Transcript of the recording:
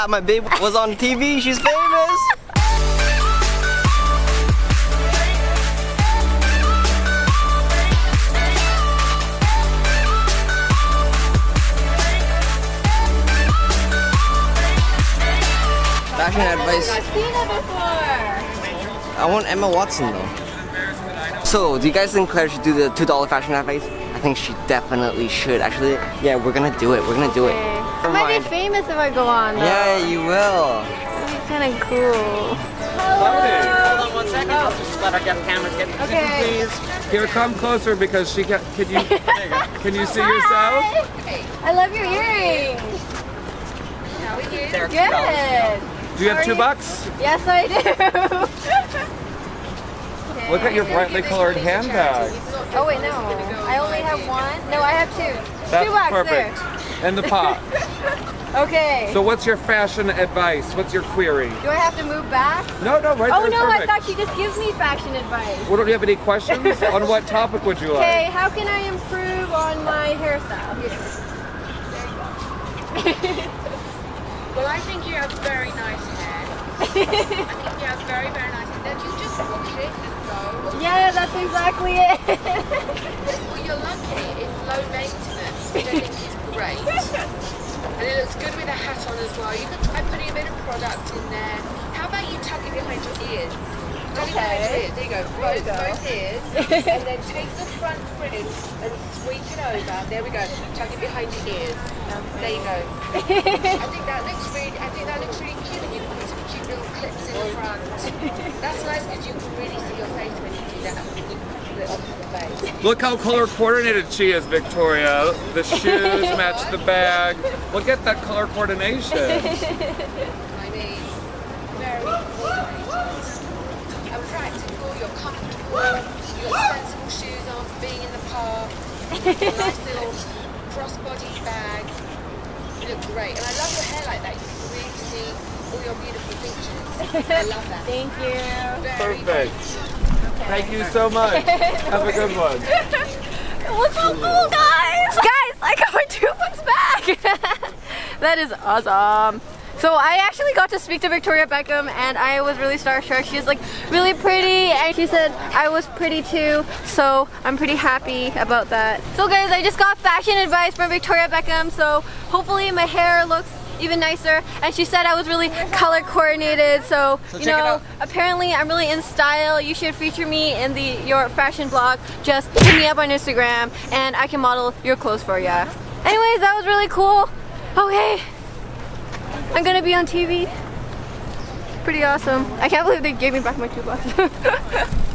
Yeah, my babe was on TV. She's famous. Fashion advice. I've seen it before. I want Emma Watson though. So, do you guys think Claire should do the $2 fashion advice? I think she definitely should. Actually, yeah, we're gonna do it. We're gonna do it. I might be famous if I go on though. Yeah, you will. That'd be kind of cool. Howdy. Hold on 1 second. I'll just let our cameras get in position, Okay. please. Here, come closer because she can you see yourself? I love your earrings. How are you? They're Good. Do you have $2? Yes, I do. Look at your brightly colored handbag. Oh wait, no. I only have one. No, I have two. That's $2 perfect. And the pot. there. Okay. So what's your fashion advice? What's your query? Do I have to move back? No, right Oh there is no, I perfect. thought she just gives me fashion advice. Well, do you have any questions? On what topic would you Okay, like? how can I improve on my hairstyle? Here. There you go. Well, I think you have very nice hair. I think you have very, very nice hair. Then you just wash it and go. Yeah, that's exactly it. Well, you're lucky. It's low maintenance, which I think is great. And it looks good with a hat on as well. You can try putting a bit of product in there. How about you tuck it behind your ears? Tuck it behind your ears. There you go. Both ears. And then take the front fringe and sweep it over. There we go. Tuck it behind your ears. There you go. I think that looks really cute. And you can put some cute little clips in the front. That's nice because you can really see your face when you do that. Look how color coordinated she is, Victoria. The shoes match the bag. Look at that color coordination. I mean, very coordinated. And practical, you're comfortable, you've got sensible shoes on for being in the park, a nice little crossbody bag. You look great. And I love your hair like that. You can really see all your beautiful features. I love that. Thank you. Very Perfect. Thank you so much. Have a good one. What's so cool, guys? Guys, I got my $2 back. That is awesome. So I actually got to speak to Victoria Beckham and I was really starstruck. She's like really pretty and she said I was pretty too, so I'm pretty happy about that. So guys, I just got fashion advice from Victoria Beckham, so hopefully my hair looks even nicer, and she said I was really color coordinated, so you know, apparently I'm really in style. You should feature me in your fashion blog. Just hit me up on Instagram and I can model your clothes for ya. Anyways, that was really cool. Okay, I'm gonna be on TV. Pretty awesome. I can't believe they gave me back my $2.